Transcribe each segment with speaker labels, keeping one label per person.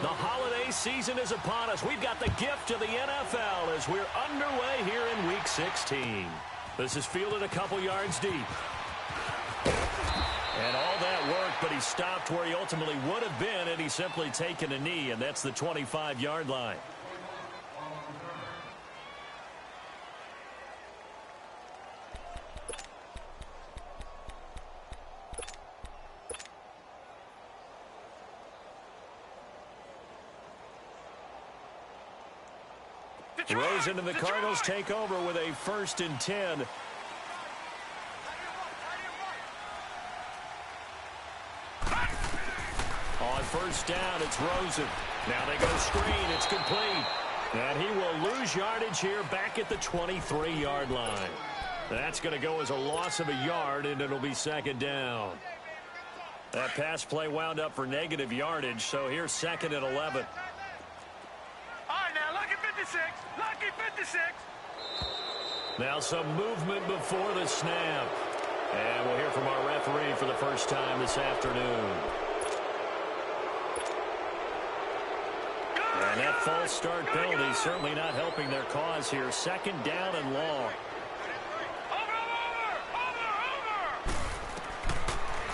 Speaker 1: The holiday season is upon us. We've got the gift of the NFL as we're underway here in Week 16. This is fielded a couple yards deep. And all that worked, but he stopped where he ultimately would have been, and he's simply taken a knee, and that's the 25-yard line. Rosen and the Cardinals take over with a 1st and 10. On 1st down, it's Rosen. Now they go screen. It's complete. And he will lose yardage here back at the 23-yard line. That's going to go as a loss of a yard, and it'll be 2nd down. That pass play wound up for negative yardage, so here's 2nd and 11.
Speaker 2: Lucky 56.
Speaker 1: Now some movement before the snap. And we'll hear from our referee for the first time this afternoon. And that false start penalty certainly not helping their cause here. 2nd down and long.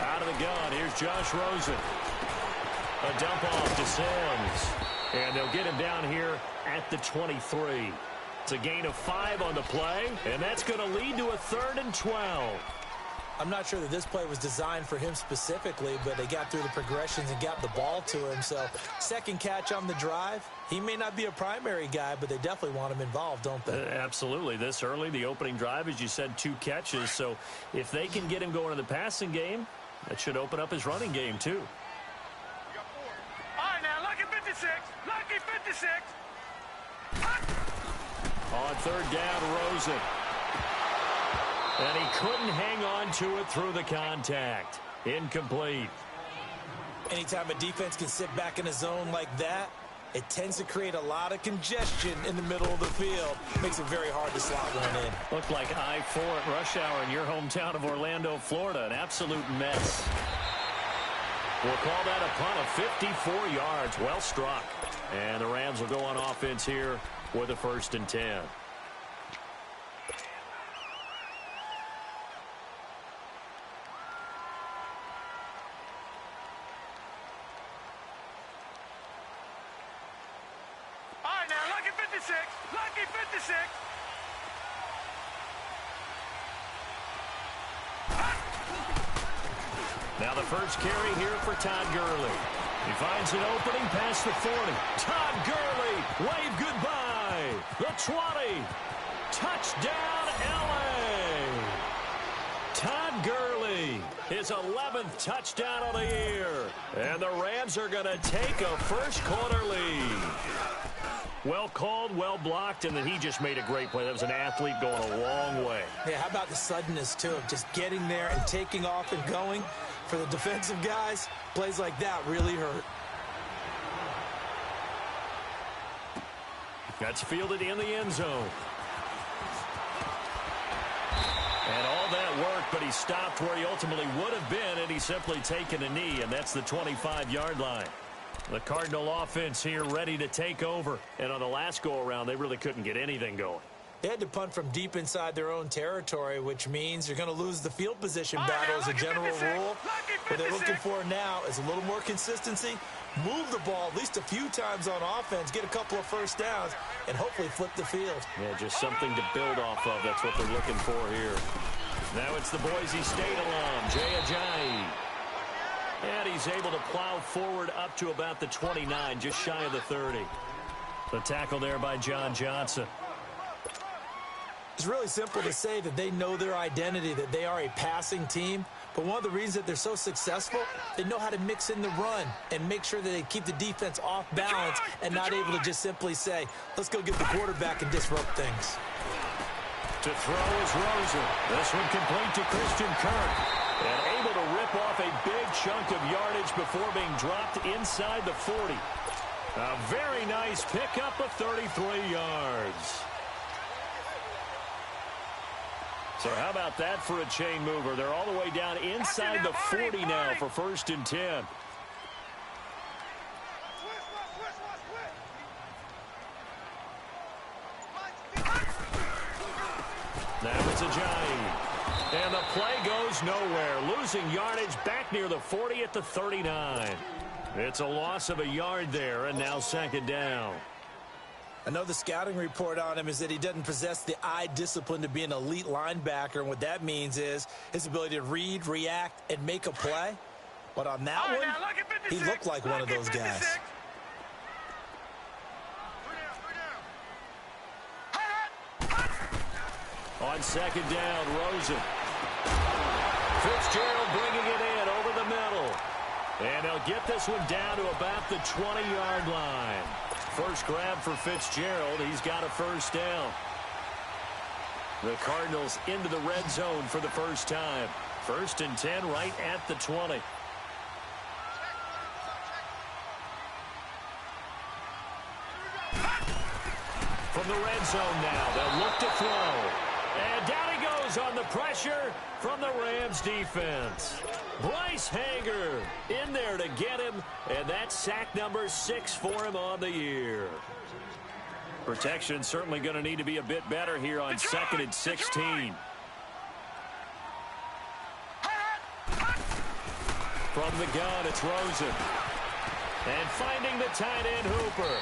Speaker 1: Out of the gun, here's Josh Rosen. A dump off to Sims. And they'll get him down here at the 23. It's a gain of 5 on the play, and that's going to lead to a 3rd and 12.
Speaker 3: I'm not sure that this play was designed for him specifically, but they got through the progressions and got the ball to him. So 2nd catch on the drive. He may not be a primary guy, but they definitely want him involved, don't they?
Speaker 1: Absolutely. This early, the opening drive, as you said, 2 catches. So if they can get him going in the passing game, that should open up his running game too.
Speaker 2: Lucky 56.
Speaker 1: On 3rd down, Rosen. And he couldn't hang on to it through the contact. Incomplete.
Speaker 3: Anytime a defense can sit back in a zone like that, it tends to create a lot of congestion in the middle of the field. Makes it very hard to slot one in.
Speaker 1: Looked like I-4 at rush hour in your hometown of Orlando, Florida. An absolute mess. We'll call that a punt of 54 yards. Well struck. And the Rams will go on offense here with a 1st and 10.
Speaker 2: All right, now, lucky 56. Lucky 56.
Speaker 1: Now the first carry here for Todd Gurley. He finds an opening past the 40. Todd Gurley, wave goodbye. The 20. Touchdown, L.A. Todd Gurley, his 11th touchdown of the year. And the Rams are going to take a first-quarter lead. Well called, well blocked, and then he just made a great play. That was an athlete going a long way.
Speaker 3: Yeah, how about the suddenness, too, of just getting there and taking off and going? For the defensive guys, plays like that really hurt.
Speaker 1: That's fielded in the end zone. And all that worked, but he stopped where he ultimately would have been, and he's simply taken a knee, and that's the 25-yard line. The Cardinal offense here ready to take over. And on the last go-around, they really couldn't get anything going.
Speaker 3: They had to punt from deep inside their own territory, which means you're going to lose the field position battle as a general rule. What they're looking for now is a little more consistency, move the ball at least a few times on offense, get a couple of first downs, and hopefully flip the field.
Speaker 1: Yeah, just something to build off of. That's what they're looking for here. Now it's the Boise State alum, Jay Ajayi. And he's able to plow forward up to about the 29, just shy of the 30. The tackle there by John Johnson.
Speaker 3: It's really simple to say that they know their identity, that they are a passing team. But one of the reasons that they're so successful, they know how to mix in the run and make sure that they keep the defense off balance and not able to just simply say, let's go get the quarterback and disrupt things.
Speaker 1: To throw is Rosen. This one complete to Christian Kirk. And able to rip off a big chunk of yardage before being dropped inside the 40. A very nice pickup of 33 yards. So how about that for a chain mover? They're all the way down inside the 40 now for 1st and 10. Now it's Ajayi. And the play goes nowhere. Losing yardage back near the 40 at the 39. It's a loss of a yard there, and now second down.
Speaker 3: I know the scouting report on him is that he doesn't possess the eye discipline to be an elite linebacker, and what that means is his ability to read, react, and make a play. But on that one, he looked like one of those guys.
Speaker 1: On second down, Rosen. Fitzgerald bringing it in over the middle. And he'll get this one down to about the 20-yard line. First grab for Fitzgerald. He's got a first down. The Cardinals into the red zone for the first time. 1st and 10 right at the 20. From the red zone now, they'll look to throw. And down he goes on the pressure from the Rams defense. Bryce Hager in there to get him, and that's sack number 6 for him on the year. Protection certainly going to need to be a bit better here on 2nd and 16. From the gun, it's Rosen. And finding the tight end, Hooper.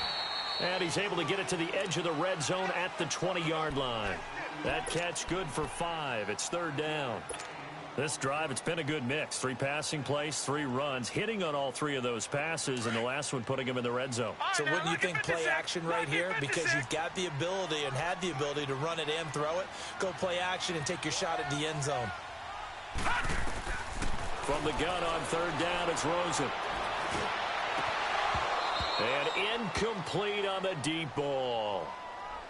Speaker 1: And he's able to get it to the edge of the red zone at the 20-yard line. That catch good for 5. It's 3rd down. This drive, it's been a good mix. 3 passing plays, 3 runs, hitting on all 3 of those passes, and the last one putting him in the red zone.
Speaker 3: So wouldn't you think play action right here? Because you've got the ability and had the ability to run it and throw it. Go play action and take your shot at the end zone.
Speaker 1: From the gun on 3rd down, it's Rosen. And incomplete on the deep ball.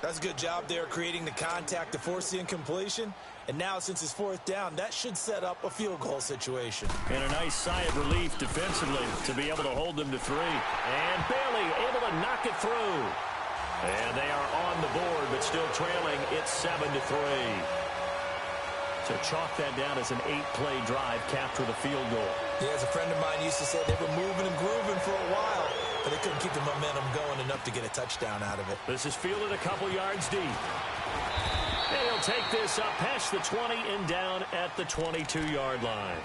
Speaker 3: That's a good job there creating the contact to force the incompletion. And now since it's 4th down, that should set up a field goal situation.
Speaker 1: And a nice sigh of relief defensively to be able to hold them to 3. And Bailey able to knock it through. And they are on the board, but still trailing. It's 7-3. So chalk that down as an 8-play drive, capture the field goal.
Speaker 3: Yeah, as a friend of mine used to say, they were moving and grooving for a while, but they couldn't keep the momentum going enough to get a touchdown out of it.
Speaker 1: This is fielded a couple yards deep. And he'll take this up past the 20 and down at the 22-yard line.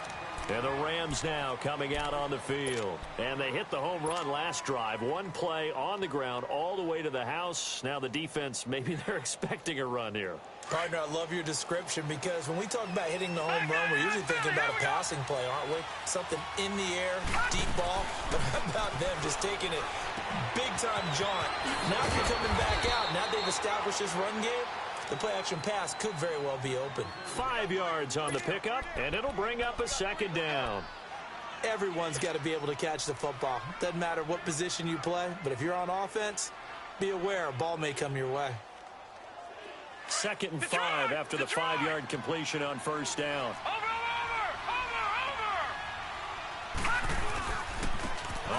Speaker 1: And the Rams now coming out on the field. And they hit the home run last drive. 1 play on the ground all the way to the house. Now the defense, maybe they're expecting a run here.
Speaker 3: Partner, I love your description because when we talk about hitting the home run, we're usually thinking about a passing play, aren't we? Something in the air, deep ball. But how about them just taking it big-time jaunt? Now they're coming back out. Now they've established this run game. The play-action pass could very well be open.
Speaker 1: 5 yards on the pickup, and it'll bring up a 2nd down.
Speaker 3: Everyone's got to be able to catch the football. Doesn't matter what position you play, but if you're on offense, be aware a ball may come your way.
Speaker 1: 2nd and 5 after the 5-yard completion on 1st down.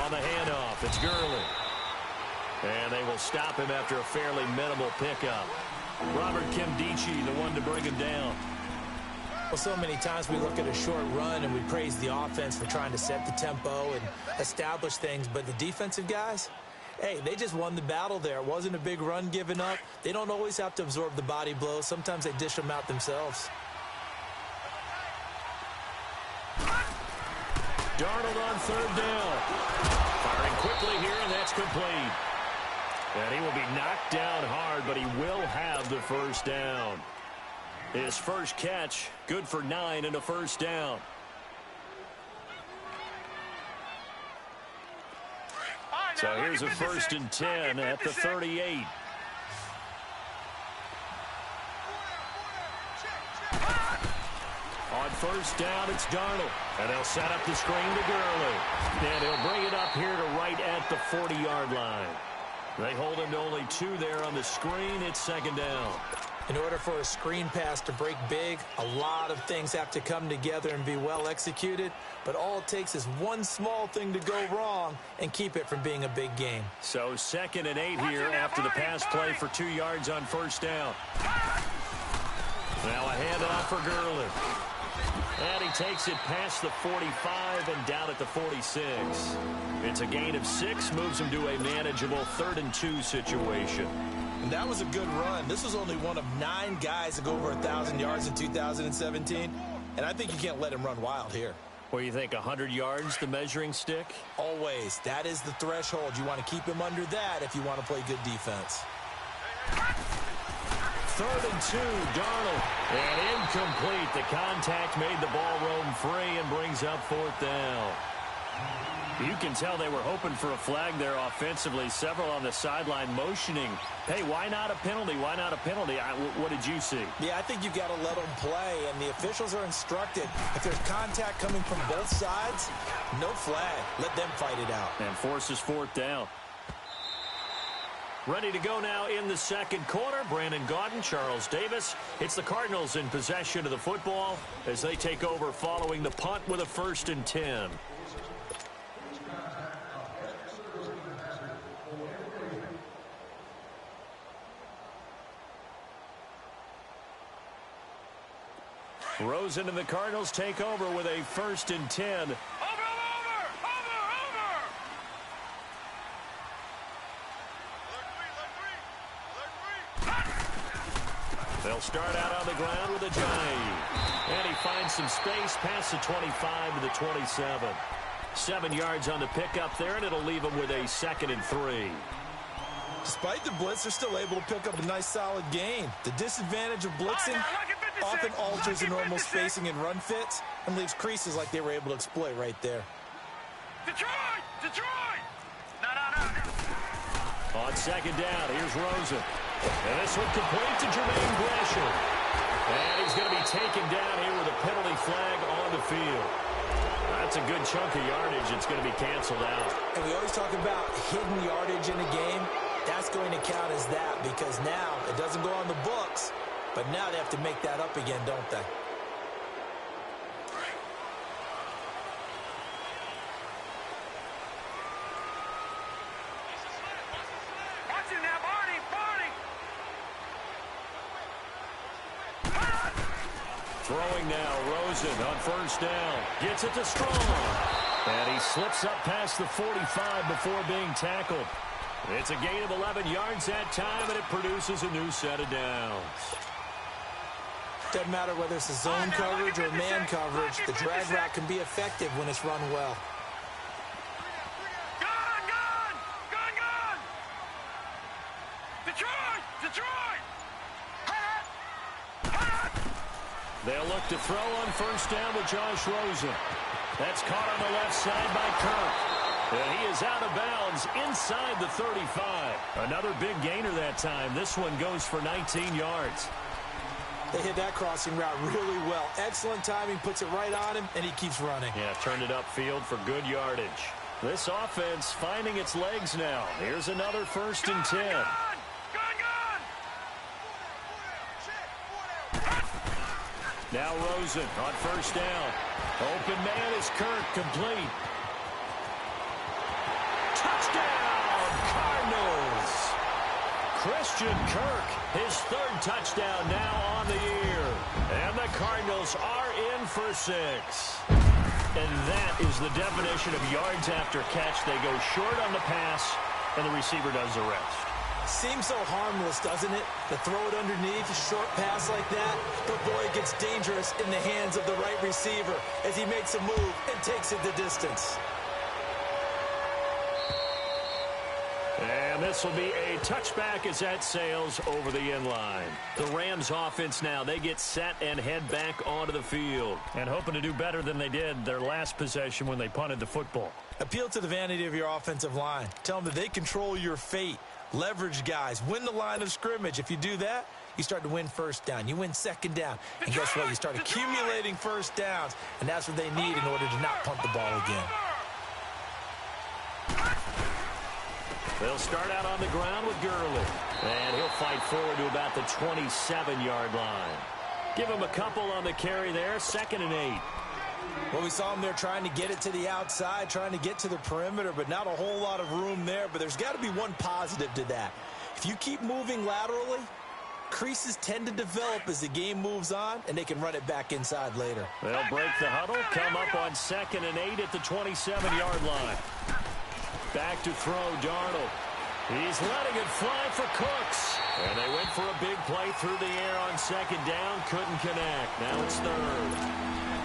Speaker 1: On the handoff, it's Gurley. And they will stop him after a fairly minimal pickup. Robert Nkemdiche, the one to bring him down.
Speaker 3: Well, so many times we look at a short run and we praise the offense for trying to set the tempo and establish things, but the defensive guys, hey, they just won the battle there. It wasn't a big run given up. They don't always have to absorb the body blows. Sometimes they dish them out themselves.
Speaker 1: Darnold on 3rd down. Firing quickly here, and that's complete. And he will be knocked down hard, but he will have the first down. His first catch, good for 9 and a first down. So here's a 1st and 10 at the 38. On 1st down, it's Darnold. And they'll set up the screen to Gurley. And he'll bring it up here to right at the 40-yard line. They hold him to only 2 there on the screen. It's 2nd down.
Speaker 3: In order for a screen pass to break big, a lot of things have to come together and be well executed. But all it takes is one small thing to go wrong and keep it from being a big game.
Speaker 1: So 2nd and 8 here after the pass play for 2 yards on 1st down. Now a handoff for Gurley. And he takes it past the 45 and down at the 46. It's a gain of 6, moves him to a manageable 3rd and 2 situation.
Speaker 3: And that was a good run. This was only one of 9 guys to go over 1,000 yards in 2017. And I think you can't let him run wild here.
Speaker 1: What do you think, 100 yards, the measuring stick?
Speaker 3: Always. That is the threshold. You want to keep him under that if you want to play good defense.
Speaker 1: 3rd and 2, Darnold. And incomplete. The contact made the ball roam free and brings up 4th down. You can tell they were hoping for a flag there offensively. Several on the sideline motioning. Hey, why not a penalty? Why not a penalty? What did you see?
Speaker 3: Yeah, I think you've got to let them play, and the officials are instructed. If there's contact coming from both sides, no flag. Let them fight it out.
Speaker 1: And forces 4th down. Ready to go now in the second quarter. Brandon Gaudin, Charles Davis. It's the Cardinals in possession of the football as they take over following the punt with a 1st and 10. Rosen and the Cardinals take over with a 1st and 10.
Speaker 2: Over!
Speaker 1: They'll start out on the ground with a Ajayi. And he finds some space past the 25 to the 27. 7 yards on the pickup there, and it'll leave him with a 2nd and 3.
Speaker 3: Despite the blitz, they're still able to pick up a nice, solid gain. The disadvantage of blitzing often alters the normal spacing and run fits and leaves creases like they were able to exploit right there.
Speaker 2: Detroit! No.
Speaker 1: On 2nd down, here's Rosen. And this one complete to Jermaine Gresham. And he's going to be taken down here with a penalty flag on the field. That's a good chunk of yardage. It's going to be canceled out.
Speaker 3: And we always talk about hidden yardage in a game. That's going to count as that because now it doesn't go on the books, but now they have to make that up again, don't they?
Speaker 2: Watch it now, Barney!
Speaker 1: Throwing now, Rosen on 1st down. Gets it to Strong. And he slips up past the 45 before being tackled. It's a gain of 11 yards that time, and it produces a new set of downs.
Speaker 3: Doesn't matter whether it's a zone coverage or man coverage, the drag route can be effective when it's run well.
Speaker 2: Gun! Detroit!
Speaker 1: They'll look to throw on 1st down with Josh Rosen. That's caught on the left side by Kirk. And he is out of bounds inside the 35. Another big gainer that time. This one goes for 19 yards.
Speaker 3: They hit that crossing route really well. Excellent timing, puts it right on him, and he keeps running.
Speaker 1: Yeah, turned it upfield for good yardage. This offense finding its legs now. Here's another 1st and 10.
Speaker 2: Gun!
Speaker 1: Now Rosen on 1st down. Open man is Kirk, complete. Touchdown, Cardinals! Christian Kirk, his 3rd touchdown now on the year. And the Cardinals are in for 6. And that is the definition of yards after catch. They go short on the pass, and the receiver does the rest.
Speaker 3: Seems so harmless, doesn't it? To throw it underneath, a short pass like that. But boy, it gets dangerous in the hands of the right receiver as he makes a move and takes it the distance.
Speaker 1: And this will be a touchback as that sails over the end line. The Rams offense now, they get set and head back onto the field. And hoping to do better than they did their last possession when they punted the football.
Speaker 3: Appeal to the vanity of your offensive line. Tell them that they control your fate. Leverage guys. Win the line of scrimmage. If you do that, you start to win 1st down. You win 2nd down. And guess what? You start accumulating 1st downs. And that's what they need in order to not punt the ball again.
Speaker 1: They'll start out on the ground with Gurley. And he'll fight forward to about the 27-yard line. Give him a couple on the carry there. 2nd and 8.
Speaker 3: Well, we saw him there trying to get it to the outside, trying to get to the perimeter, but not a whole lot of room there. But there's got to be one positive to that. If you keep moving laterally, creases tend to develop as the game moves on, and they can run it back inside later.
Speaker 1: They'll break the huddle, come up on 2nd and 8 at the 27-yard line. Back to throw, Darnold. He's letting it fly for Cooks. And they went for a big play through the air on second down. Couldn't connect. Now it's third.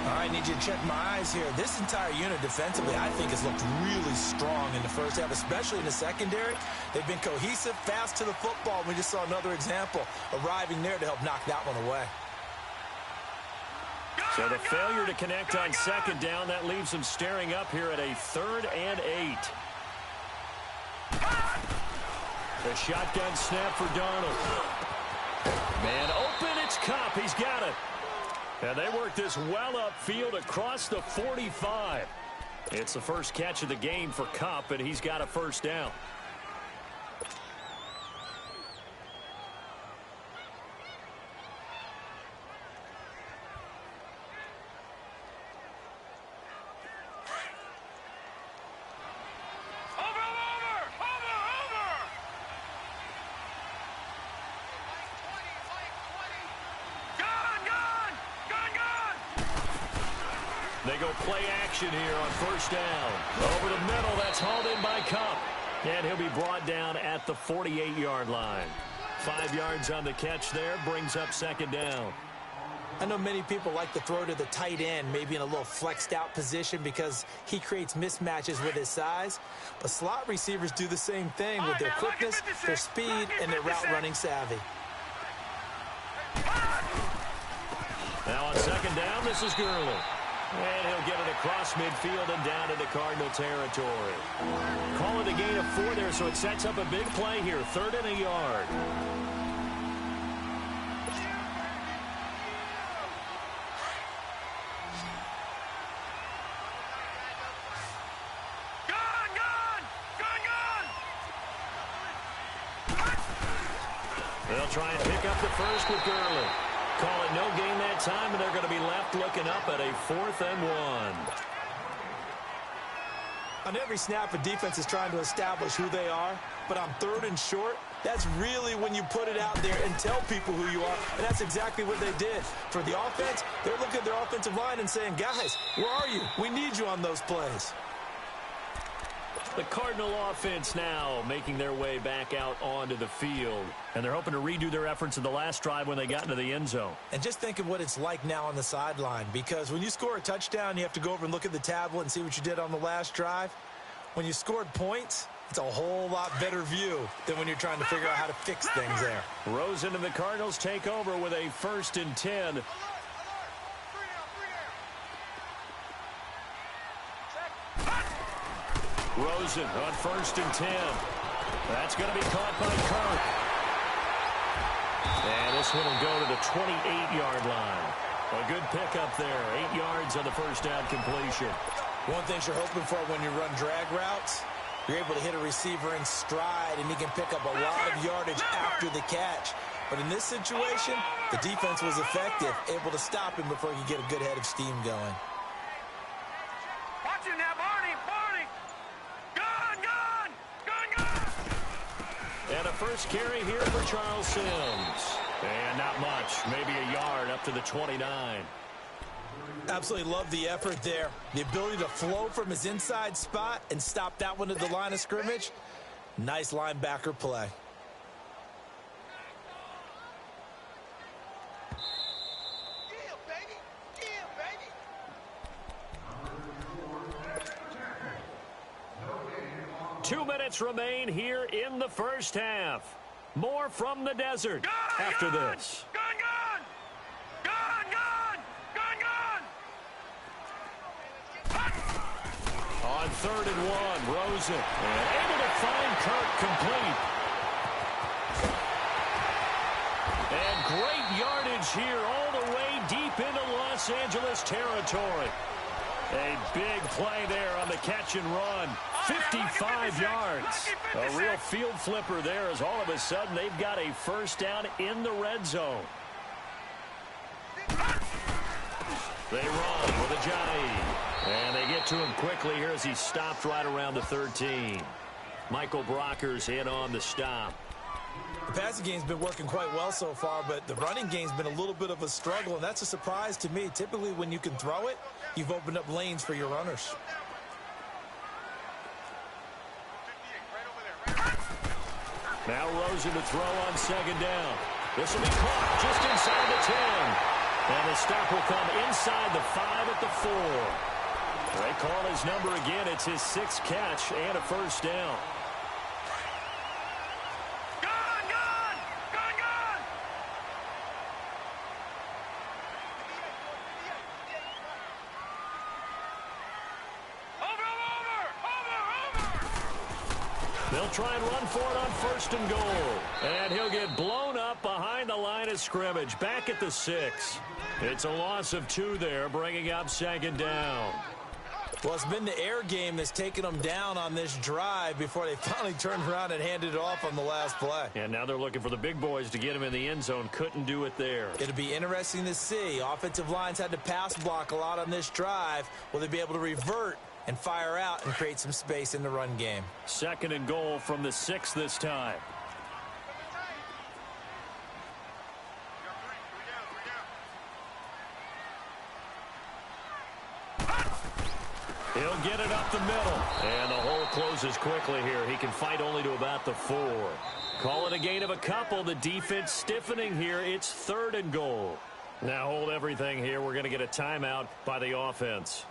Speaker 3: All right, need you to check my eyes here. This entire unit defensively, I think, has looked really strong in the first half, especially in the secondary. They've been cohesive, fast to the football. We just saw another example arriving there to help knock that one away.
Speaker 1: So the failure to connect on second down, that leaves them staring up here at a 3rd and 8. The shotgun snap for Darnold. Man open, it's Kupp. He's got it. And they work this well upfield across the 45. It's the first catch of the game for Kupp, and he's got a first down. They go play action here on first down. Over the middle, that's hauled in by Kupp. And he'll be brought down at the 48-yard line. 5 yards on the catch there, brings up second down.
Speaker 3: I know many people like to throw to the tight end, maybe in a little flexed out position because he creates mismatches with his size. But slot receivers do the same thing with their quickness, their speed, and their route running savvy.
Speaker 1: Now on second down, this is Gurley. And he'll get it across midfield and down into Cardinal territory. Call it a gain of 4 there, so it sets up a big play here. 3rd and a yard. They'll try and pick up the first with Gurley. Call it no gain that time, and they're going to be left looking up at a 4th and 1.
Speaker 3: On every snap, a defense is trying to establish who they are, but on 3rd and short, that's really when you put it out there and tell people who you are, and that's exactly what they did. For the offense, they're looking at their offensive line and saying, guys, where are you? We need you on those plays.
Speaker 1: The Cardinal offense now making their way back out onto the field. And they're hoping to redo their efforts in the last drive when they got into the end zone.
Speaker 3: And just think of what it's like now on the sideline, because when you score a touchdown, you have to go over and look at the tablet and see what you did on the last drive. When you scored points, it's a whole lot better view than when you're trying to figure out how to fix things there.
Speaker 1: Rosen and the Cardinals take over with a 1st and 10. Rosen on 1st and 10. That's going to be caught by Kirk. And this one will go to the 28-yard line. A good pickup there. 8 yards on the first down completion.
Speaker 3: One thing you're hoping for when you run drag routes, you're able to hit a receiver in stride, and he can pick up a lot of yardage after the catch. But in this situation, the defense was effective, able to stop him before he could get a good head of steam going.
Speaker 2: Watch him now, Barney! Barney!
Speaker 1: And a first carry here for Charles Sims. And not much, maybe a yard up to the 29.
Speaker 3: Absolutely love the effort there. The ability to flow from his inside spot and stop that one at the line of scrimmage. Nice linebacker play.
Speaker 2: Yeah, baby! Yeah, baby!
Speaker 1: 2 minutes remain here in the first half. More from the desert after this.
Speaker 2: Gun!
Speaker 1: On 3rd and 1, Rosen. And able to find Kirk complete. And great yardage here all the way deep into Los Angeles territory. A big play there on the catch and run. 55 yards. A real field flipper there as all of a sudden they've got a first down in the red zone. They run with Ajayi. And they get to him quickly here as he stopped right around the 13. Michael Brockers in on the stop.
Speaker 3: The passing game's been working quite well so far, but the running game's been a little bit of a struggle, and that's a surprise to me. Typically, when you can throw it, you've opened up lanes for your runners.
Speaker 1: Now Rosen to throw on second down. This will be caught just inside the 10. And the stop will come inside the 5 at the 4. They call his number again. It's his 6th catch and a first down. They'll try and run for it on 1st and goal. And he'll get blown up behind the line of scrimmage, back at the 6. It's a loss of 2 there, bringing up 2nd down.
Speaker 3: Well, it's been the air game that's taken them down on this drive before they finally turned around and handed it off on the last play.
Speaker 1: And now they're looking for the big boys to get him in the end zone. Couldn't do it there.
Speaker 3: It'll be interesting to see. Offensive lines had to pass block a lot on this drive. Will they be able to revert and fire out and create some space in the run game?
Speaker 1: 2nd and goal from the 6 this time. He'll get it up the middle. And the hole closes quickly here. He can fight only to about the 4. Call it a gain of a couple. The defense stiffening here. It's 3rd and goal. Now hold everything here. We're going to get a timeout by the offense,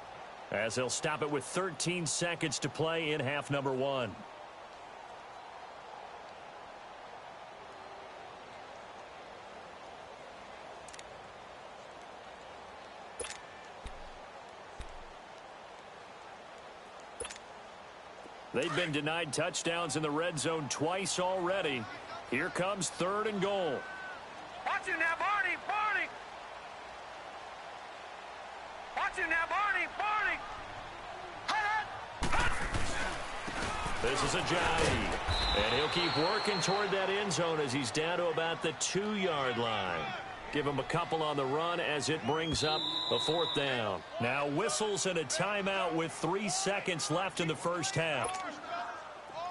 Speaker 1: as they'll stop it with 13 seconds to play in half number 1. They've been denied touchdowns in the red zone twice already. Here comes 3rd and goal.
Speaker 2: Watch him now, Barney! Barney! Watch him now, Barney! Barney!
Speaker 1: This is Ajayi, and he'll keep working toward that end zone as he's down to about the 2-yard line. Give him a couple on the run as it brings up a 4th down. Now whistles and a timeout with 3 seconds left in the first half.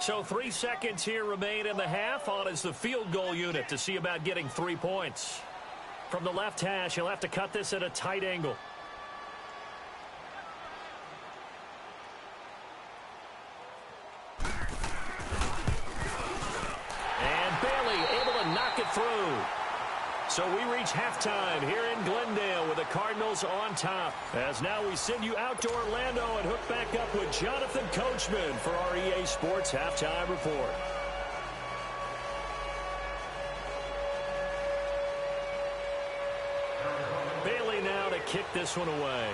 Speaker 1: So 3 seconds here remain in the half. On is the field goal unit to see about getting 3 points. From the left hash, he'll have to cut this at a tight angle. And Bailey able to knock it through. So we reach halftime here in Glendale with the Cardinals on top. As now we send you out to Orlando and hook back up with Jonathan Coachman for our EA Sports Halftime Report. Bailey now to kick this one away.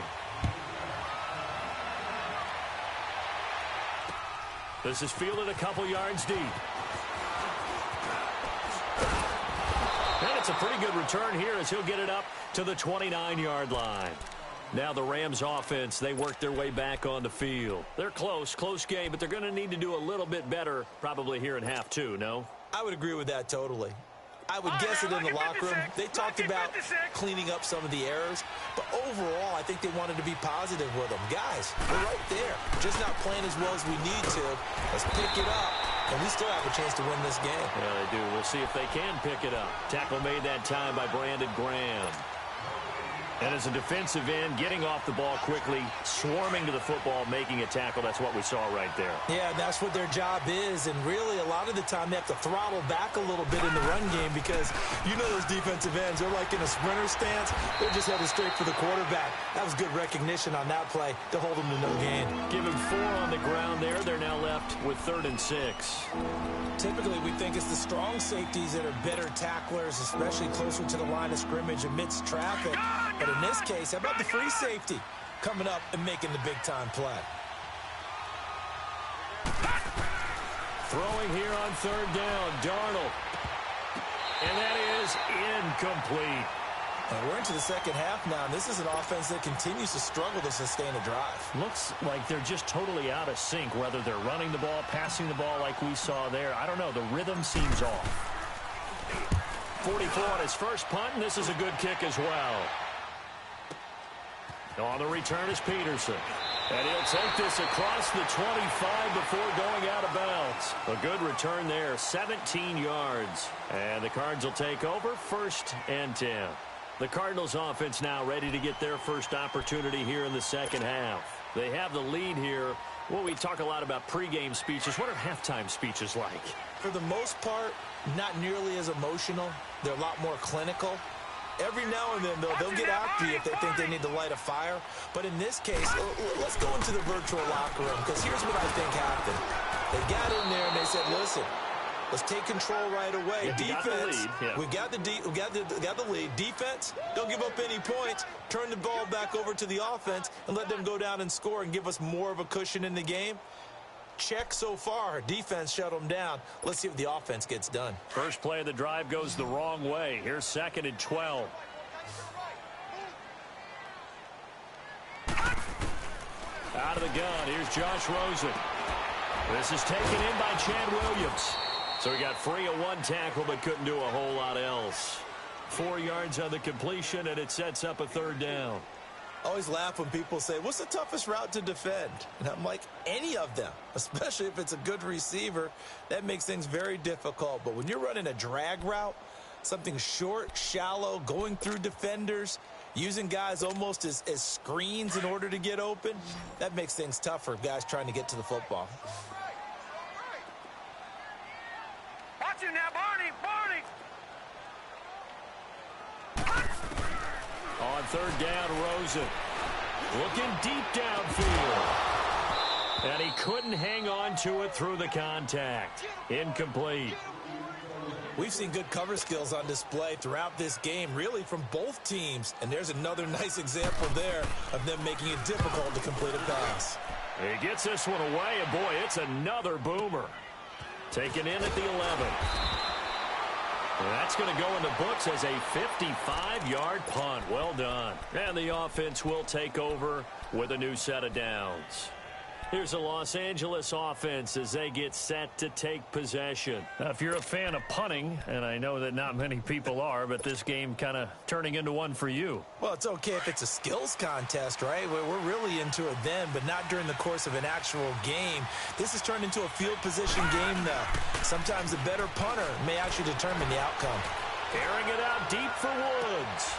Speaker 1: This is fielded a couple yards deep. And it's a pretty good return here as he'll get it up to the 29-yard line. Now the Rams offense, they work their way back on the field. They're close game, but they're going to need to do a little bit better probably here in half 2, no?
Speaker 3: I would agree with that totally. I would guess it in the locker room. They talked about cleaning up some of the errors, but overall, I think they wanted to be positive with them. Guys, we're right there. Just not playing as well as we need to. Let's pick it up, and we still have a chance to win this game.
Speaker 1: Yeah, they do. We'll see if they can pick it up. Tackle made that time by Brandon Graham. And as a defensive end, getting off the ball quickly, swarming to the football, making a tackle, that's what we saw right there.
Speaker 3: Yeah, that's what their job is, and really a lot of the time they have to throttle back a little bit in the run game because you know those defensive ends, they're like in a sprinter stance. They're just headed straight for the quarterback. That was good recognition on that play to hold them to no gain.
Speaker 1: Give him 4 on the ground there. They're now left with 3rd and 6.
Speaker 3: Typically, we think it's the strong safeties that are better tacklers, especially closer to the line of scrimmage amidst traffic. But in this case, how about the free safety coming up and making the big-time play?
Speaker 1: Throwing here on 3rd down, Darnold. And that is incomplete.
Speaker 3: We're into the second half now, and this is an offense that continues to struggle to sustain a drive.
Speaker 1: Looks like they're just totally out of sync, whether they're running the ball, passing the ball like we saw there. I don't know. The rhythm seems off. 44 on his first punt, and this is a good kick as well. On the return is Peterson. And he'll take this across the 25 before going out of bounds. A good return there, 17 yards. And the Cards will take over, 1st and 10. The Cardinals offense now ready to get their first opportunity here in the second half. They have the lead here Well, we talk a lot about pregame speeches. What are halftime speeches like?
Speaker 3: For the most part, not nearly as emotional. They're a lot more clinical. Every now and then, they'll get after you if they think they need to light a fire. But in this case, let's go into the virtual locker room, because here's what I think happened. They got in there and they said, listen, let's take control right away. Defense, we got the lead. Defense, don't give up any points. Turn the ball back over to the offense and let them go down and score and give us more of a cushion in the game. Check so far. Defense shut them down. Let's see if the offense gets done.
Speaker 1: First play of the drive goes the wrong way. Here's 2nd and 12. Out of the gun, here's Josh Rosen. This is taken in by Chad Williams. So he got free of one tackle but couldn't do a whole lot else. 4 yards on the completion, and it sets up a 3rd down.
Speaker 3: I always laugh when people say, what's the toughest route to defend? And I'm like, any of them, especially if it's a good receiver. That makes things very difficult. But when you're running a drag route, something short, shallow, going through defenders, using guys almost as screens in order to get open, that makes things tougher, guys trying to get to the football.
Speaker 2: Watch him now, Barney!
Speaker 1: On 3rd down, Rosen looking deep downfield. And he couldn't hang on to it through the contact. Incomplete.
Speaker 3: We've seen good cover skills on display throughout this game, really from both teams. And there's another nice example there of them making it difficult to complete a pass.
Speaker 1: He gets this one away, and boy, it's another boomer. Taken in at the 11. That's going to go in the books as a 55-yard punt. Well done. And the offense will take over with a new set of downs. Here's the Los Angeles offense as they get set to take possession. Now, if you're a fan of punting, and I know that not many people are, but this game kind of turning into one for you.
Speaker 3: Well, it's okay if it's a skills contest, right? We're really into it then, but not during the course of an actual game. This has turned into a field position game, though. Sometimes the better punter may actually determine the outcome.
Speaker 1: Airing it out deep for Woods.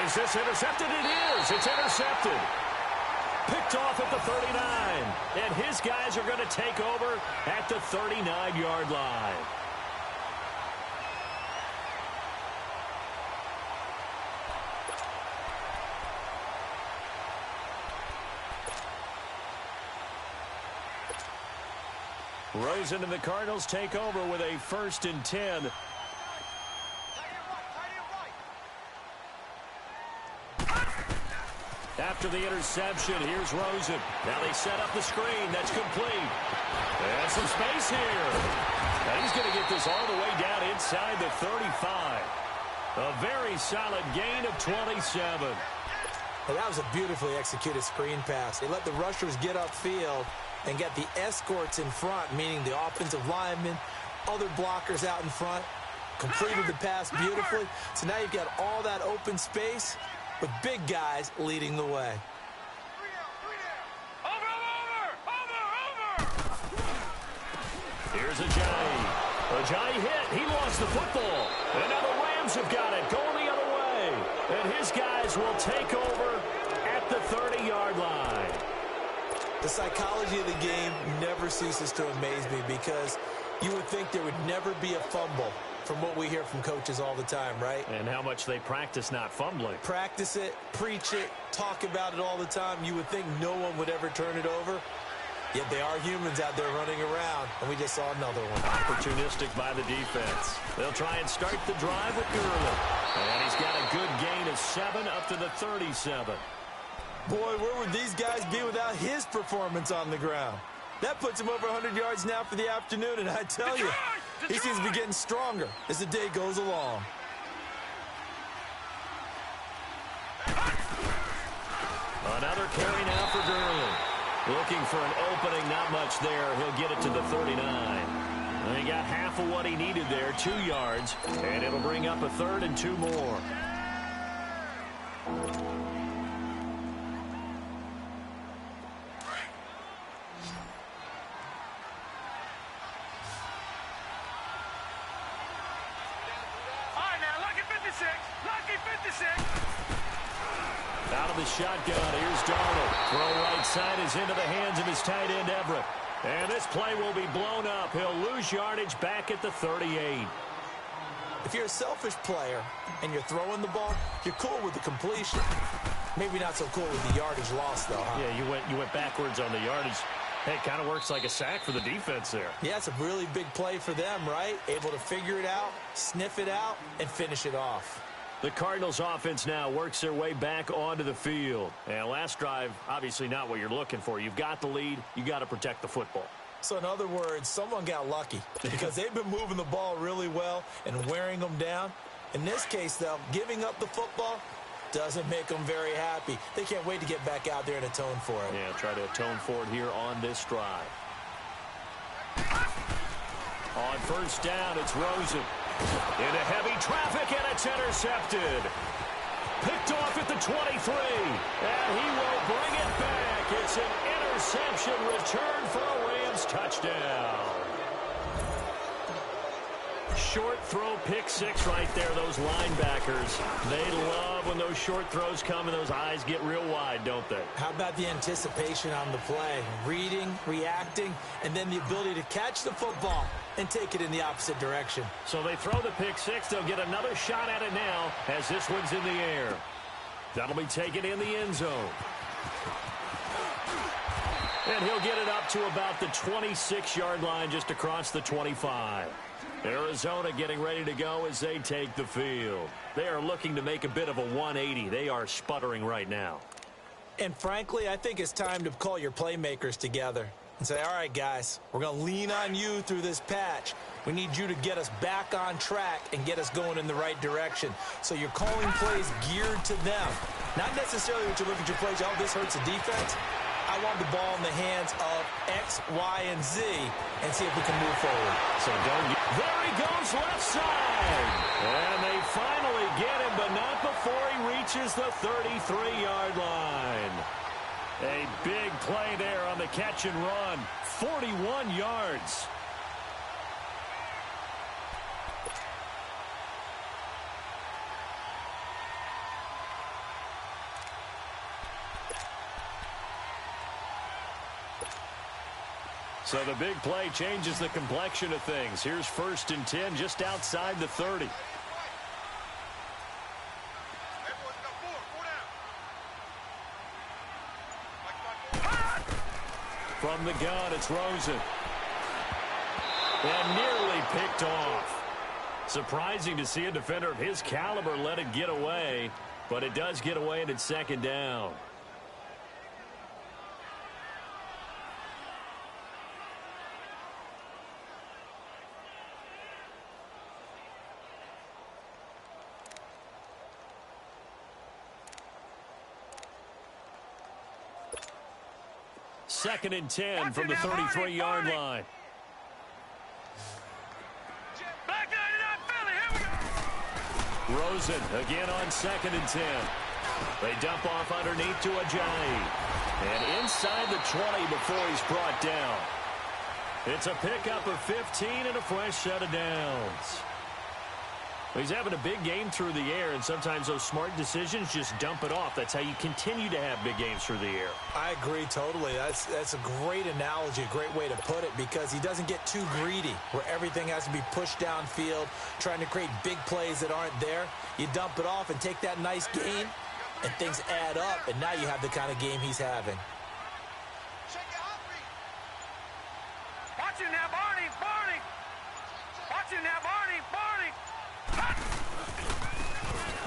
Speaker 1: Is this intercepted? It is. It's intercepted. Picked off at the 39. And his guys are going to take over at the 39-yard line. Rosen and the Cardinals take over with a 1st and 10. After the interception, here's Rosen. Now they set up the screen. That's complete. And some space here. And he's going to get this all the way down inside the 35. A very solid gain of 27.
Speaker 3: Well, that was a beautifully executed screen pass. They let the rushers get upfield and get the escorts in front, meaning the offensive linemen, other blockers out in front, completed the pass beautifully. So now you've got all that open space with big guys leading the way.
Speaker 2: Over!
Speaker 1: Here's Ajayi. Ajayi hit. He lost the football. And now the Rams have got it going the other way. And his guys will take over at the 30-yard line.
Speaker 3: The psychology of the game never ceases to amaze me because you would think there would never be a fumble from what we hear from coaches all the time, right?
Speaker 1: And how much they practice not fumbling.
Speaker 3: Practice it, preach it, talk about it all the time. You would think no one would ever turn it over. Yet they are humans out there running around, and we just saw another one.
Speaker 1: Opportunistic by the defense. They'll try and start the drive with Gurley. And he's got a good gain of 7 up to the 37.
Speaker 3: Boy, where would these guys be without his performance on the ground? That puts him over 100 yards now for the afternoon, and I tell you, he seems to be getting stronger as the day goes along.
Speaker 1: Another carry now for Gurley. Looking for an opening, not much there. He'll get it to the 39. And he got half of what he needed there, 2 yards, and it'll bring up a 3rd and 2 more. Out of the shotgun, here's Darnold. Throw right side is into the hands of his tight end, Everett. And this play will be blown up. He'll lose yardage back at the 38.
Speaker 3: If you're a selfish player and you're throwing the ball, you're cool with the completion. Maybe not so cool with the yardage loss, though, huh?
Speaker 1: Yeah, you went backwards on the yardage. Hey, it kind of works like a sack for the defense there.
Speaker 3: Yeah, it's a really big play for them, right? Able to figure it out, sniff it out, and finish it off.
Speaker 1: The Cardinals offense now works their way back onto the field. And last drive, obviously not what you're looking for. You've got the lead. You got to protect the football.
Speaker 3: So in other words, someone got lucky because they've been moving the ball really well and wearing them down. In this case, though, giving up the football doesn't make them very happy. They can't wait to get back out there and atone for it.
Speaker 1: Yeah, try to atone for it here on this drive. On first down, it's Rosen. Into heavy traffic, and it's intercepted. Picked off at the 23, and he will bring it back. It's an interception return for a Rams touchdown. Short throw, pick six right there, those linebackers. They love when those short throws come and those eyes get real wide, don't they?
Speaker 3: How about the anticipation on the play? Reading, reacting, and then the ability to catch the football and take it in the opposite direction.
Speaker 1: So they throw the pick six. They'll get another shot at it now as this one's in the air. That'll be taken in the end zone. And he'll get it up to about the 26-yard line just across the 25. Arizona getting ready to go as they take the field. They are looking to make a bit of a 180. They are sputtering right now.
Speaker 3: And frankly, I think it's time to call your playmakers together and say, all right, guys, we're going to lean on you through this patch. We need you to get us back on track and get us going in the right direction. So you're calling plays geared to them. Not necessarily what you look at your plays, oh, this hurts the defense. I want the ball in the hands of X, Y, and Z and see if we can move forward.
Speaker 1: So there he goes left side. And they finally get him, but not before he reaches the 33-yard line. A big play there on the catch and run. 41 yards. So the big play changes the complexion of things. Here's 1st and 10 just outside the 30. From the gun, it's Rosen. And nearly picked off. Surprising to see a defender of his caliber let it get away, but it does get away and it's 2nd down. Second and 10 from the 33-yard line.
Speaker 2: Back 99 Philly, here we go.
Speaker 1: Rosen again on 2nd and 10. They dump off underneath to Ajayi. And inside the 20 before he's brought down. It's a pickup of 15 and a fresh set of downs. He's having a big game through the air, and sometimes those smart decisions just dump it off. That's how you continue to have big games through the air.
Speaker 3: I agree totally. That's a great analogy, a great way to put it, because he doesn't get too greedy where everything has to be pushed downfield, trying to create big plays that aren't there. You dump it off and take that nice gain, and things add up, and now you have the kind of game he's having.
Speaker 2: Watch it now, Barney, Barney. Watch it now, Barney, Barney.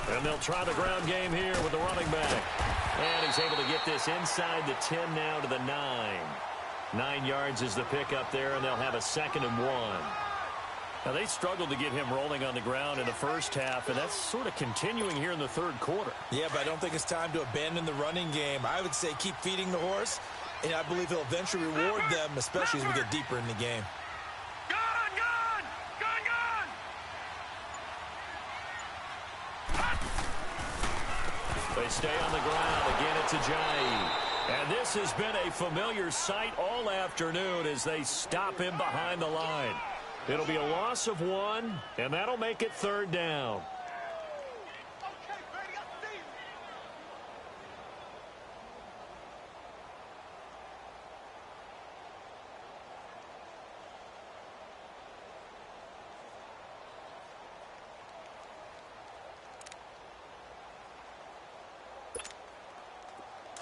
Speaker 1: And they'll try the ground game here with the running back. And he's able to get this inside the 10 now to the 9. 9 yards is the pickup there, and they'll have a 2nd and 1. Now, they struggled to get him rolling on the ground in the first half, and that's sort of continuing here in the 3rd quarter.
Speaker 3: Yeah, but I don't think it's time to abandon the running game. I would say keep feeding the horse, and I believe he'll eventually reward them, especially as we get deeper in the game.
Speaker 1: They stay on the ground. Again, it's Ajayi. And this has been a familiar sight all afternoon as they stop him behind the line. It'll be a loss of 1, and that'll make it 3rd down.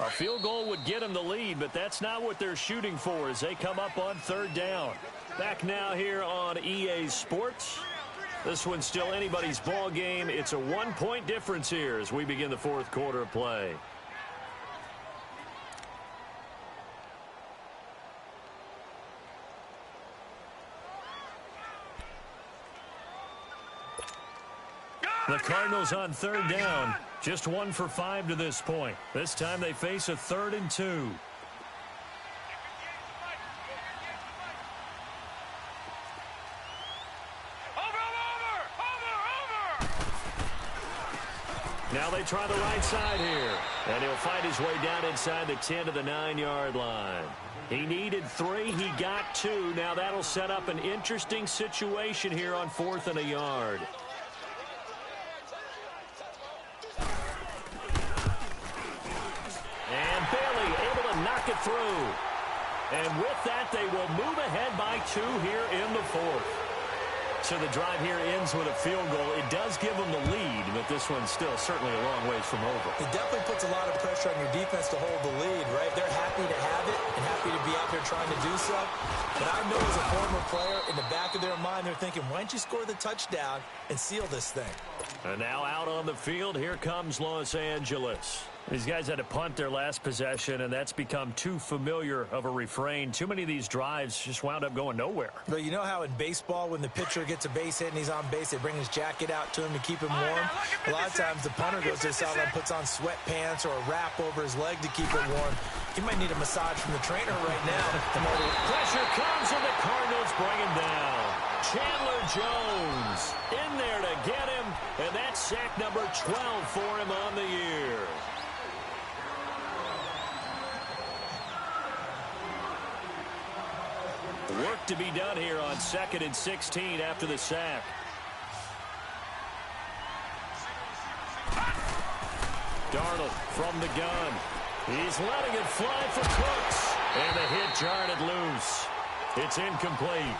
Speaker 1: A field goal would get them the lead, but that's not what they're shooting for as they come up on third down. Back now here on EA Sports. This one's still anybody's ball game. It's a 1-point difference here as we begin the fourth quarter of play. The Cardinals on third down. Just 1 for 5 to this point. This time they face a 3rd and 2. Now they try the right side here. And he'll find his way down inside the 10 to the 9-yard line. He needed 3. He got 2. Now that'll set up an interesting situation here on 4th and a yard. And Bailey able to knock it through. And with that, they will move ahead by 2 here in the 4th. So the drive here ends with a field goal. It does give them the lead, but this one's still certainly a long ways from over.
Speaker 3: It definitely puts a lot of pressure on your defense to hold the lead, right? They're happy to have it and happy to be out there trying to do so. But I know as a former player, in the back of their mind, they're thinking, why don't you score the touchdown and seal this thing?
Speaker 1: And now out on the field, here comes Los Angeles. These guys had to punt their last possession, and that's become too familiar of a refrain. Too many of these drives just wound up going nowhere.
Speaker 3: But you know how in baseball, when the pitcher gets a base hit and he's on base, they bring his jacket out to him to keep him warm? A lot of times the punter goes to the sideline, puts on sweatpants or a wrap over his leg to keep it warm. He might need a massage from the trainer right now.
Speaker 1: Pressure comes, and the Cardinals bring him down. Chandler Jones in there to get him, and that's sack number 12 for him on the year. Work to be done here on 2nd and 16 after the sack. Darnold from the gun. He's letting it fly for Cooks. And the hit jarred it loose. It's incomplete.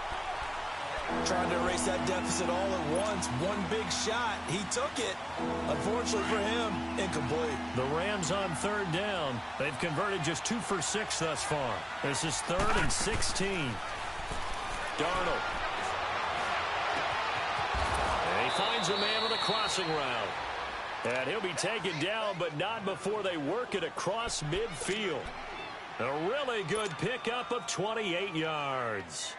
Speaker 3: Trying to erase that deficit all at once. One big shot. He took it. Unfortunately for him, incomplete.
Speaker 1: The Rams on third down. They've converted just 2 for 6 thus far. This is 3rd and 16. Darnold. And he finds a man with a crossing route. And he'll be taken down, but not before they work it across midfield. A really good pickup of 28 yards.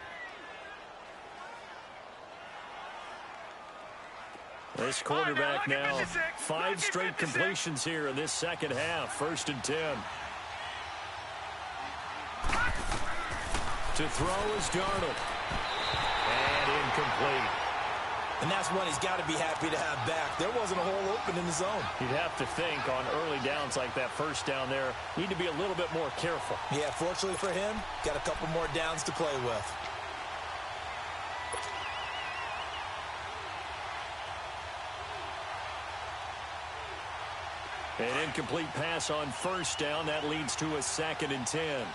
Speaker 1: This quarterback now, 5 straight completions here in this second half. 1st and 10. To throw is Darnold. And incomplete.
Speaker 3: And that's one he's got to be happy to have back. There wasn't a hole open in the zone.
Speaker 1: You'd have to think on early downs like that first down there, need to be a little bit more careful.
Speaker 3: Yeah, fortunately for him, got a couple more downs to play with.
Speaker 1: An incomplete pass on 1st down. That leads to a 2nd and 10.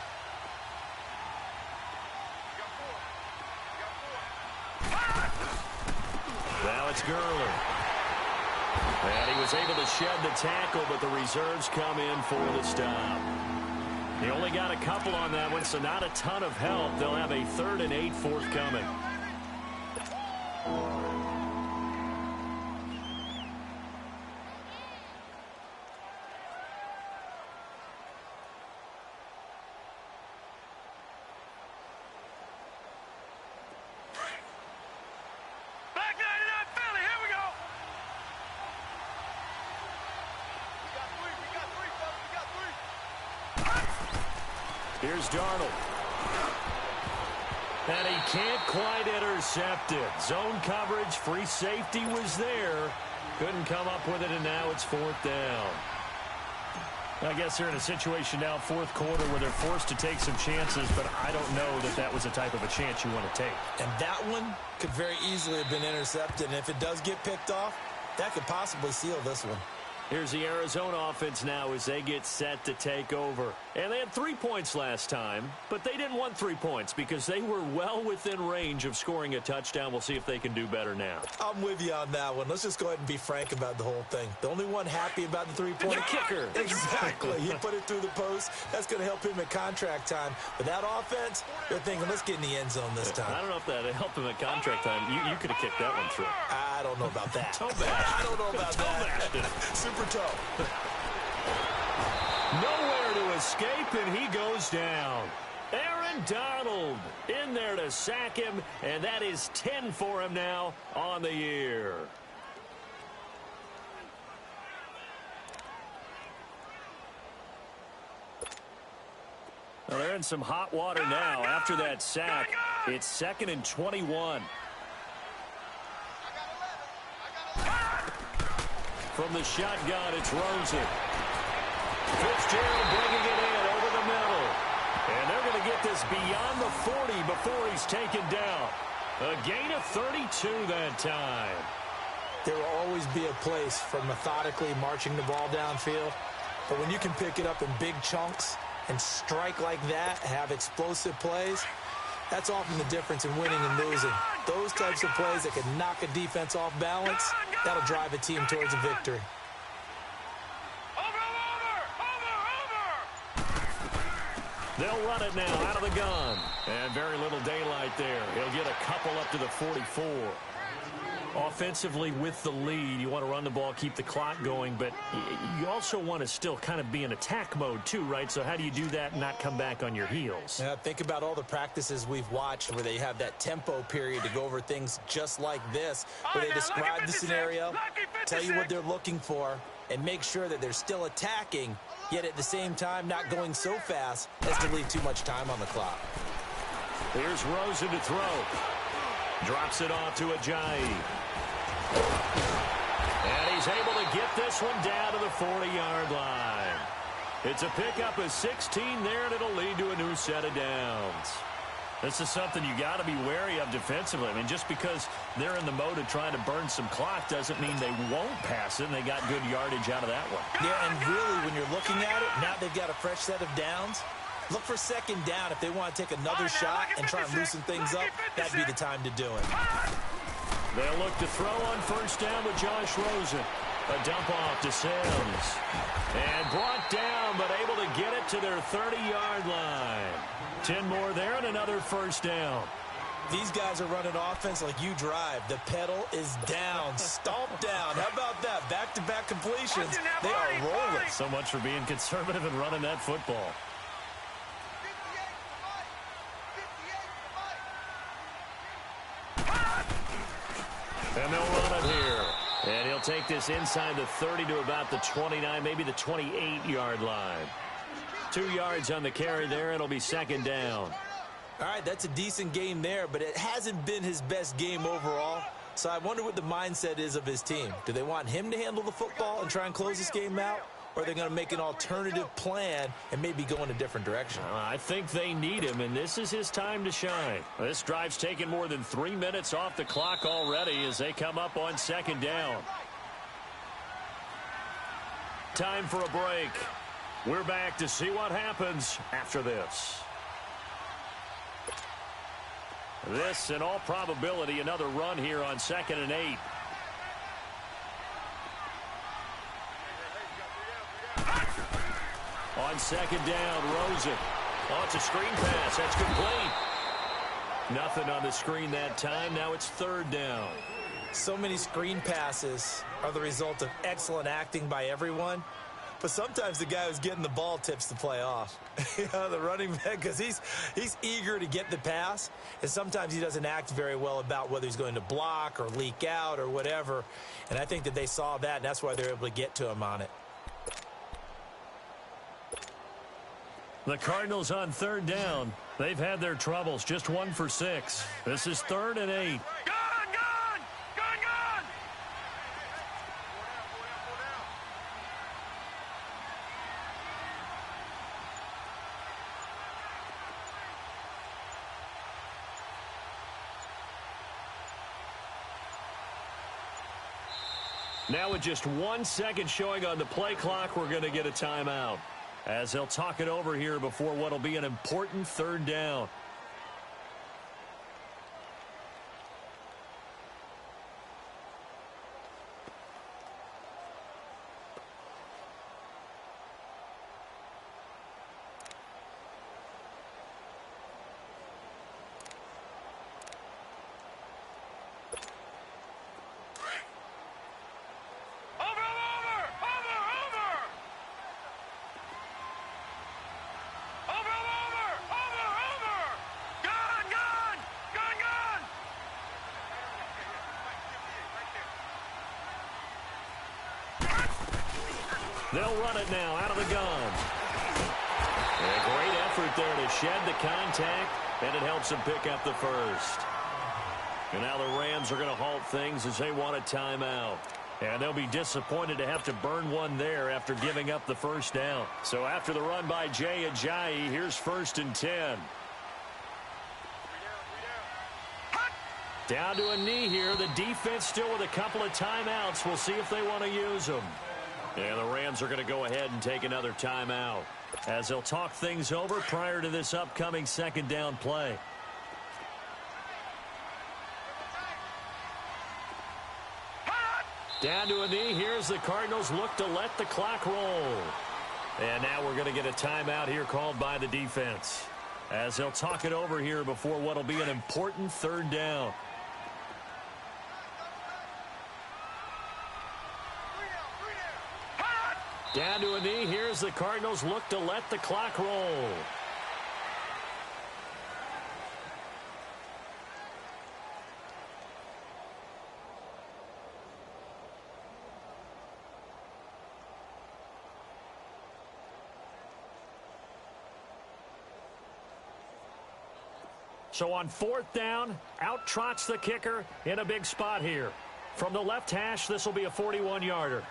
Speaker 1: Now it's Gurley. And he was able to shed the tackle, but the reserves come in for the stop. He only got a couple on that one, so not a ton of help. They'll have a 3rd and 8 forthcoming. Here's Darnold. And he can't quite intercept it. Zone coverage, free safety was there. Couldn't come up with it, and now it's 4th down. I guess they're in a situation now, 4th quarter, where they're forced to take some chances, but I don't know that that was the type of a chance you want to take.
Speaker 3: And that one could very easily have been intercepted, and if it does get picked off, that could possibly seal this one.
Speaker 1: Here's the Arizona offense now as they get set to take over. And they had 3 points last time, but they didn't want 3 points because they were well within range of scoring a touchdown. We'll see if they can do better now.
Speaker 3: I'm with you on that one. Let's just go ahead and be frank about the whole thing. The only one happy about the three-point
Speaker 1: kicker.
Speaker 3: Exactly. He put it through the post. That's going to help him at contract time. But that offense, they're thinking, let's get in the end zone this time.
Speaker 1: I don't know if that helped him at contract time. You could have kicked that one through.
Speaker 3: I don't know about that.
Speaker 1: Toe bash.
Speaker 3: I don't know about that. Super toe.
Speaker 1: Nowhere to escape, and he goes down. Aaron Donald in there to sack him, and that is 10 for him now on the year. Well, they're in some hot water now after that sack. It's 2nd and 21. From the shotgun, it's Rosen. Fitzgerald bringing it in over the middle. And they're going to get this beyond the 40 before he's taken down. A gain of 32 that time.
Speaker 3: There will always be a place for methodically marching the ball downfield. But when you can pick it up in big chunks and strike like that, have explosive plays, that's often the difference in winning and losing. Those types of plays that can knock a defense off balance, that'll drive a team towards a victory.
Speaker 1: They'll run it now out of the gun. And very little daylight there. He'll get a couple up to the 44. Offensively with the lead, you want to run the ball, keep the clock going, but you also want to still kind of be in attack mode too, right? So how do you do that and not come back on your heels?
Speaker 3: Yeah, think about all the practices we've watched where they have that tempo period to go over things just like this, where they describe the scenario, tell you what they're looking for, and make sure that they're still attacking, yet at the same time not going so fast as to leave too much time on the clock.
Speaker 1: Here's Rosen to throw. Drops it off to Ajayi. And he's able to get this one down to the 40-yard line. It's a pickup of 16 there, and it'll lead to a new set of downs. This is something you got to be wary of defensively. I mean, just because they're in the mode of trying to burn some clock doesn't mean they won't pass it, and they got good yardage out of that one.
Speaker 3: Yeah, and really, when you're looking at it, now they've got a fresh set of downs. Look for second down if they want to take another shot and try and loosen things up. That'd be the time to do it.
Speaker 1: They'll look to throw on first down with Josh Rosen. A dump off to Sims. And brought down, but able to get it to their 30-yard line. 10 more there and another first down.
Speaker 3: These guys are running offense like you drive. The pedal is down. Stomp down. How about that? Back-to-back completions. They are rolling.
Speaker 1: So much for being conservative and running that football. And they'll run it here. And he'll take this inside the 30 to about the 29, maybe the 28-yard line. 2 yards on the carry there. It'll be second down.
Speaker 3: All right, that's a decent game there, but it hasn't been his best game overall. So I wonder what the mindset is of his team. Do they want him to handle the football and try and close this game out? Or are they going to make an alternative plan and maybe go in a different direction?
Speaker 1: I think they need him, and this is his time to shine. This drive's taken more than 3 minutes off the clock already as they come up on second down. Time for a break. We're back to see what happens after this. This, in all probability, another run here on 2nd and 8. On second down, Rosen. Oh, it's a screen pass. That's complete. Nothing on the screen that time. Now it's third down.
Speaker 3: So many screen passes are the result of excellent acting by everyone. But sometimes the guy who's getting the ball tips the play off. You know, the running back, because he's eager to get the pass, and sometimes he doesn't act very well about whether he's going to block or leak out or whatever. And I think that they saw that, and that's why they're able to get to him on it.
Speaker 1: The Cardinals on third down. They've had their troubles, just 1 for 6. This is 3rd and 8. Now with just 1 second showing on the play clock, we're going to get a timeout, as they'll talk it over here before what will be an important third down. They'll run it now out of the gun. A great effort there to shed the contact, and it helps them pick up the first. And now the Rams are going to halt things as they want a timeout. And they'll be disappointed to have to burn one there after giving up the first down. So after the run by Jay Ajayi, here's 1st and 10. Down to a knee here. The defense still with a couple of timeouts. We'll see if they want to use them. And the Rams are going to go ahead and take another timeout, as they'll talk things over prior to this upcoming 2nd down play. Down to a knee. Here's the Cardinals look to let the clock roll. And now we're going to get a timeout here called by the defense, as they'll talk it over here before what will be an important 3rd down. Down to a knee. Here's the Cardinals look to let the clock roll. So on 4th down, out trots the kicker in a big spot here. From the left hash, this will be a 41-yarder.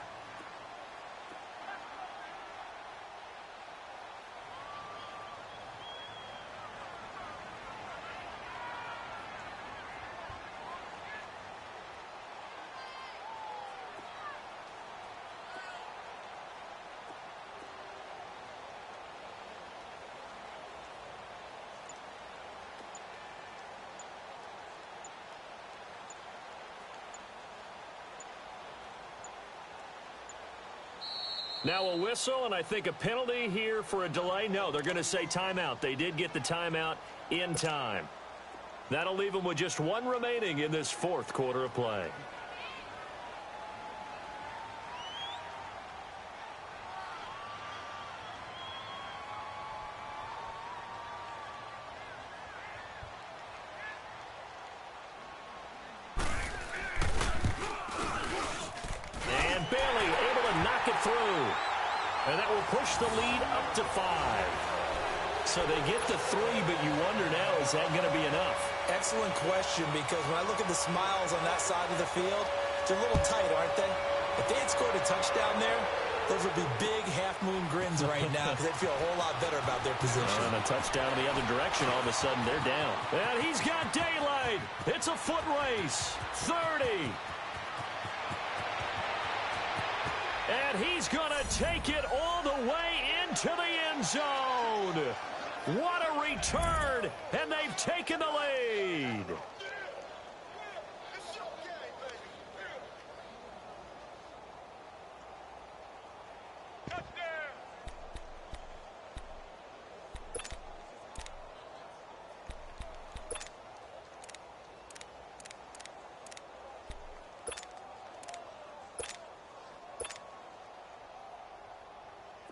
Speaker 1: Now a whistle, and I think a penalty here for a delay. No, they're going to say timeout. They did get the timeout in time. That'll leave them with just 1 remaining in this 4th quarter of play. And that will push the lead up to 5. So they get to 3, but you wonder now, is that going to be enough?
Speaker 3: Excellent question, because when I look at the smiles on that side of the field, they're a little tight, aren't they? If they had scored a touchdown there, those would be big half-moon grins right now, because they'd feel a whole lot better about their position.
Speaker 1: And a touchdown in the other direction, all of a sudden they're down. And he's got daylight. It's a foot race. 30. And he's going to take it all the way into the end zone. What a return, and they've taken the lead.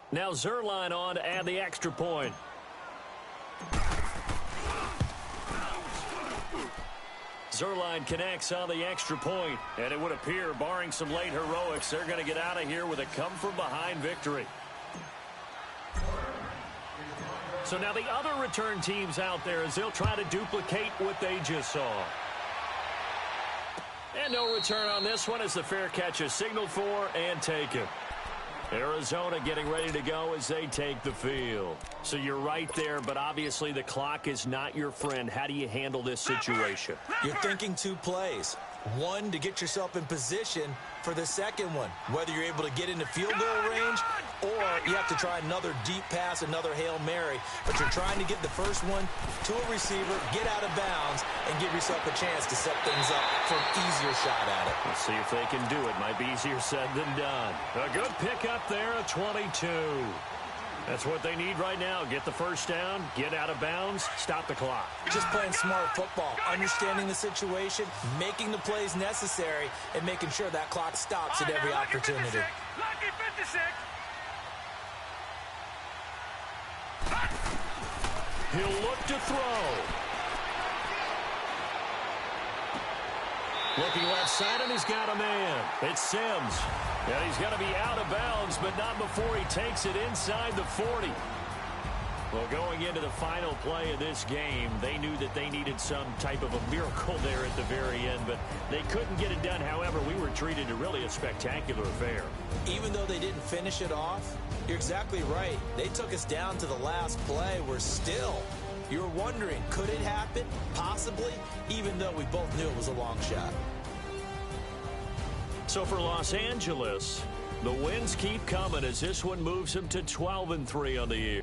Speaker 1: Now Zuerlein on to add the extra point. Zuerlein connects on the extra point, and it would appear, barring some late heroics, they're going to get out of here with a come-from-behind victory. So now the other return teams out there, as they'll try to duplicate what they just saw. And no return on this one as the fair catch is signaled for and taken. Arizona getting ready to go as they take the field. So you're right there, but obviously the clock is not your friend. How do you handle this situation?
Speaker 3: You're thinking 2 plays. One, to get yourself in position for the second one, whether you're able to get into field goal range or you have to try another deep pass, another Hail Mary. But you're trying to get the first one to a receiver, get out of bounds, and give yourself a chance to set things up for an easier shot at it.
Speaker 1: Let's see if they can do it. Might be easier said than done. A good pickup there at 22. That's what they need right now. Get the first down, get out of bounds, stop the clock.
Speaker 3: Just playing smart football, understanding the situation, making the plays necessary, and making sure that clock stops at every opportunity.
Speaker 2: Lucky 56.
Speaker 1: He'll look to throw. Looking left side, and he's got a man. It's Sims. And he's going to be out of bounds, but not before he takes it inside the 40. Well, going into the final play of this game, they knew that they needed some type of a miracle there at the very end, but they couldn't get it done. However, we were treated to really a spectacular affair.
Speaker 3: Even though they didn't finish it off, you're exactly right. They took us down to the last play. We're still, you're wondering, could it happen? Possibly, even though we both knew it was a long shot.
Speaker 1: So for Los Angeles, the wins keep coming as this one moves them to 12-3 on the year.